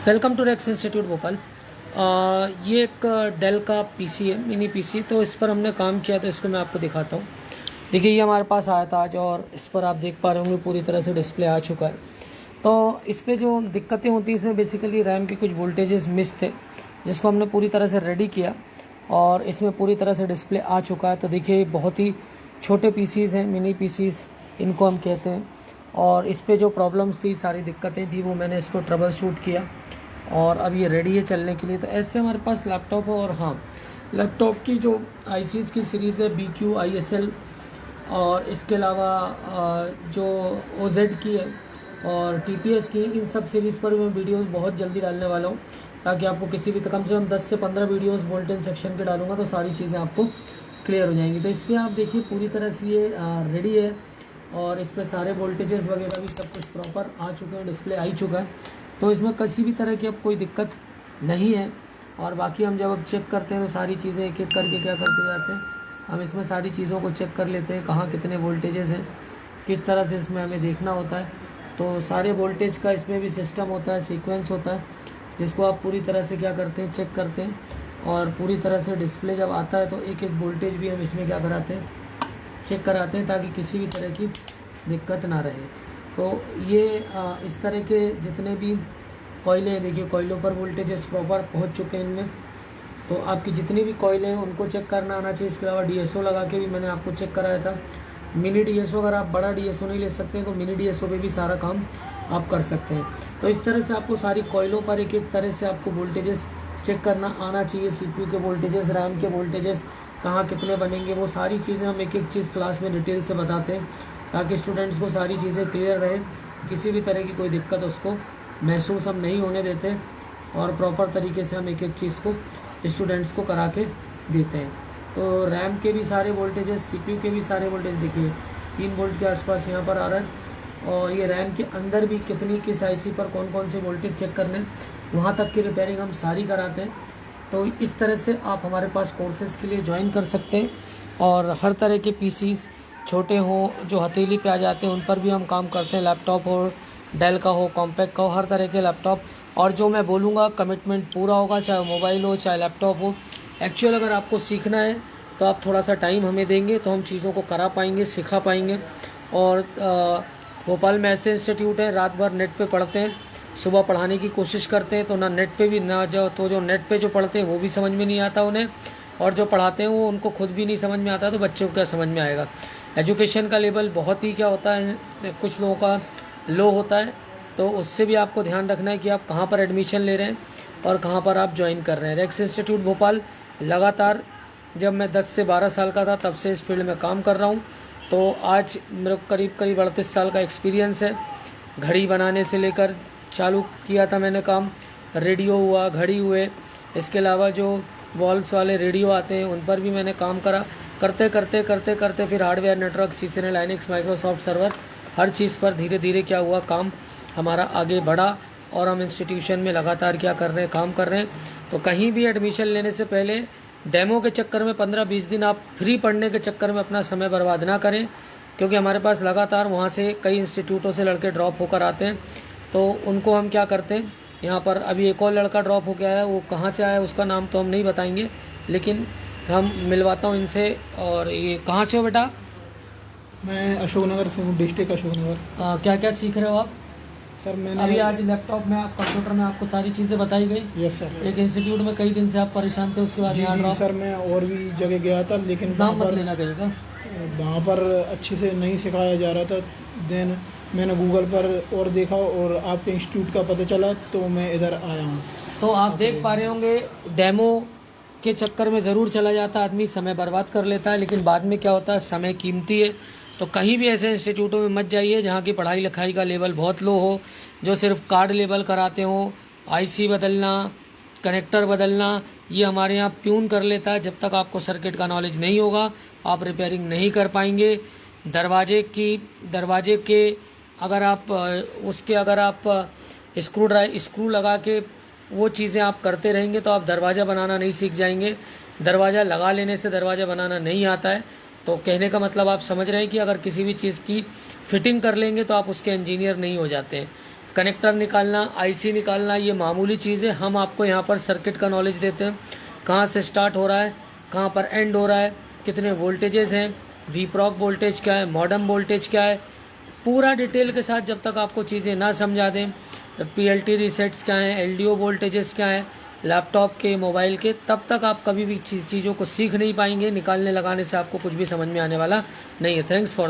Welcome to Rex institute Bhopal. ये एक del का पीसी है, मिनी पीसी। तो इस पर हमने काम किया, तो इसको मैं आपको दिखाता हूँ। देखिए, ये हमारे पास आया था आज, और इस पर आप देख पा रहे होंगे पूरी तरह से डिस्प्ले आ चुका है। तो इस पर जो दिक्कतें होती हैं, इसमें बेसिकली रैम के कुछ वोल्टेजेस मिस थे, जिसको हमने पूरी तरह से रेडी किया, और इसमें पूरी तरह से डिस्प्ले आ चुका है। तो देखिए, बहुत ही छोटे पीसीज़ हैं, मिनी पीसीज़ इनको हम कहते हैं। और इस पे जो प्रॉब्लम्स थी, सारी दिक्कतें थी, वो मैंने इसको ट्रबल शूट किया, और अब ये रेडी है चलने के लिए। तो ऐसे हमारे पास लैपटॉप है। और हाँ, लैपटॉप की जो आईसीज़ की सीरीज़ है, BQ ISL, और इसके अलावा जो OZ की है और TPS की, इन सब सीरीज़ पर मैं वीडियोस बहुत जल्दी डालने वाला हूँ, ताकि आपको किसी भी कम से कम 10 से 15 वीडियोस वोल्टेज सेक्शन के डालूंगा, तो सारी चीज़ें आपको क्लियर हो जाएंगी। तो इस पर आप देखिए पूरी तरह से ये रेडी है, और इस पर सारे वोल्टेजेस वगैरह भी सब कुछ प्रॉपर आ चुके हैं, डिस्प्ले आ ही चुका है। तो इसमें किसी भी तरह की अब कोई दिक्कत नहीं है। और बाकी हम जब अब चेक करते हैं, तो सारी चीज़ें एक एक करके क्या करते जाते हैं, हम इसमें सारी चीज़ों को चेक कर लेते हैं, कहाँ कितने वोल्टेजेस हैं, किस तरह से इसमें हमें देखना होता है। तो सारे वोल्टेज का इसमें भी सिस्टम होता है, सीक्वेंस होता है, जिसको आप पूरी तरह से क्या करते हैं, चेक करते हैं। और पूरी तरह से डिस्प्ले जब आता है, तो एक एक वोल्टेज भी हम इसमें क्या कराते हैं, चेक कराते हैं, ताकि किसी भी तरह की दिक्कत ना रहे। तो ये इस तरह के जितने भी कॉइलें हैं, देखिए कॉइलों पर वोल्टेजेस प्रॉपर पहुंच चुके हैं इनमें। तो आपकी जितनी भी कॉइलें हैं उनको चेक करना आना चाहिए। इसके अलावा DSO लगा के भी मैंने आपको चेक कराया था। मिनी DSO, अगर आप बड़ा DSO नहीं ले सकते हैं, तो मिनी DSO पे भी सारा काम आप कर सकते हैं। तो इस तरह से आपको सारी कॉइलों पर एक एक तरह से आपको वोल्टेजेस चेक करना आना चाहिए। CPU के वोल्टेजेस, रैम के वोल्टेजेस कहाँ कितने बनेंगे, वो सारी चीज़ें हम एक एक चीज़ क्लास में डिटेल से बताते हैं, ताकि स्टूडेंट्स को सारी चीज़ें क्लियर रहे, किसी भी तरह की कोई दिक्कत उसको महसूस हम नहीं होने देते, और प्रॉपर तरीके से हम एक एक चीज़ को स्टूडेंट्स को करा के देते हैं। तो रैम के भी सारे वोल्टेजेस, CPU के भी सारे वोल्टेज देखिए 3 वोल्ट के आसपास यहाँ पर आ रहा है। और ये रैम के अंदर भी कितनी, किस IC पर कौन कौन से वोल्टेज चेक करने, वहाँ तक की रिपेयरिंग हम सारी कराते हैं। तो इस तरह से आप हमारे पास कोर्सेज़ के लिए ज्वाइन कर सकते हैं। और हर तरह के PCs, छोटे हों जो हथेली पे आ जाते हैं, उन पर भी हम काम करते हैं। लैपटॉप हो, डेल का हो, कॉम्पैक्ट का हो, हर तरह के लैपटॉप। और जो मैं बोलूँगा कमिटमेंट पूरा होगा, चाहे मोबाइल हो चाहे लैपटॉप हो। एक्चुअल अगर आपको सीखना है, तो आप थोड़ा सा टाइम हमें देंगे, तो हम चीज़ों को करा पाएंगे, सिखा पाएंगे। और भोपाल में ऐसे इंस्टीट्यूट है, रात भर नेट पे पढ़ते हैं, सुबह पढ़ाने की कोशिश करते हैं, तो ना नेट पे भी ना जाओ, तो जो नेट पे जो पढ़ते हैं वो भी समझ में नहीं आता उन्हें, और जो पढ़ाते हैं वो उनको खुद भी नहीं समझ में आता, तो बच्चों को क्या समझ में आएगा। एजुकेशन का लेवल बहुत ही क्या होता है, कुछ लोगों का लो होता है। तो उससे भी आपको ध्यान रखना है कि आप कहाँ पर एडमिशन ले रहे हैं और कहाँ पर आप ज्वाइन कर रहे हैं। रेक्स इंस्टीट्यूट भोपाल लगातार, जब मैं 10 से 12 साल का था तब से इस फील्ड में काम कर रहा हूँ। तो आज मेरे को करीब 38 साल का एक्सपीरियंस है। घड़ी बनाने से लेकर चालू किया था मैंने काम, रेडियो हुआ, घड़ी हुए, इसके अलावा जो वॉल्व्स वाले रेडियो आते हैं उन पर भी मैंने काम करा। करते करते करते करते फिर hardware, network, CCNA, Linux, Microsoft server, हर चीज़ पर धीरे धीरे क्या हुआ, काम हमारा आगे बढ़ा, और हम इंस्टीट्यूशन में लगातार क्या कर रहे हैं, काम कर रहे हैं। तो कहीं भी एडमिशन लेने से पहले डेमो के चक्कर में 15-20 दिन आप फ्री पढ़ने के चक्कर में अपना समय बर्बाद ना करें, क्योंकि हमारे पास लगातार वहाँ से कई इंस्टीट्यूटों से लड़के ड्रॉप होकर आते हैं। तो उनको हम क्या करते हैं, यहाँ पर अभी एक और लड़का ड्रॉप हो गया है, वो कहाँ से आया उसका नाम तो हम नहीं बताएंगे, लेकिन हम मिलवाता हूँ इनसे। और ये कहाँ से हो बेटा? मैं अशोकनगर से हूँ, डिस्ट्रिक्ट अशोकनगर। क्या क्या सीख रहे हो आप? सर मैंने अभी आज लैपटॉप में, आप कंप्यूटर में आपको सारी चीज़ें बताई गई। Yes sir. एक इंस्टीट्यूट में कई दिन से आप परेशान थे, उसके बाद जी यहाँ जी ड्रॉप। सर, मैं और भी जगह गया था, लेकिन नाम मत लेना कहीं का। वहाँ पर अच्छे से नहीं सिखाया जा रहा था। देन मैंने गूगल पर और देखा, और आपके इंस्टीट्यूट का पता चला, तो मैं इधर आया हूँ। तो आप देख पा रहे होंगे, डेमो के चक्कर में ज़रूर चला जाता आदमी, समय बर्बाद कर लेता है, लेकिन बाद में क्या होता है, समय कीमती है। तो कहीं भी ऐसे इंस्टीट्यूटों में मत जाइए जहाँ की पढ़ाई लिखाई का लेवल बहुत लो हो, जो सिर्फ कार्ड लेवल कराते हो। IC बदलना, कनेक्टर बदलना, ये हमारे यहाँ प्यून कर लेता है। जब तक आपको सर्किट का नॉलेज नहीं होगा, आप रिपेयरिंग नहीं कर पाएंगे। दरवाजे के अगर आप स्क्रू लगा के वो चीज़ें आप करते रहेंगे, तो आप दरवाज़ा बनाना नहीं सीख जाएंगे। दरवाज़ा लगा लेने से दरवाज़ा बनाना नहीं आता है। तो कहने का मतलब आप समझ रहे हैं कि अगर किसी भी चीज़ की फिटिंग कर लेंगे तो आप उसके इंजीनियर नहीं हो जाते हैं। कनेक्टर निकालना, आईसी निकालना ये मामूली चीज़ है। हम आपको यहाँ पर सर्किट का नॉलेज देते हैं, कहाँ से स्टार्ट हो रहा है, कहाँ पर एंड हो रहा है, कितने वोल्टेजेस हैं, वीप्रॉक वोल्टेज क्या है, मॉडम वोल्टेज क्या है, पूरा डिटेल के साथ जब तक आपको चीज़ें ना समझा दें, पीएलटी रीसेट्स क्या हैं, एलडीओ वोल्टेजेस क्या हैं लैपटॉप के, मोबाइल के, तब तक आप कभी भी चीज़ों को सीख नहीं पाएंगे। निकालने लगाने से आपको कुछ भी समझ में आने वाला नहीं है। Thanks for the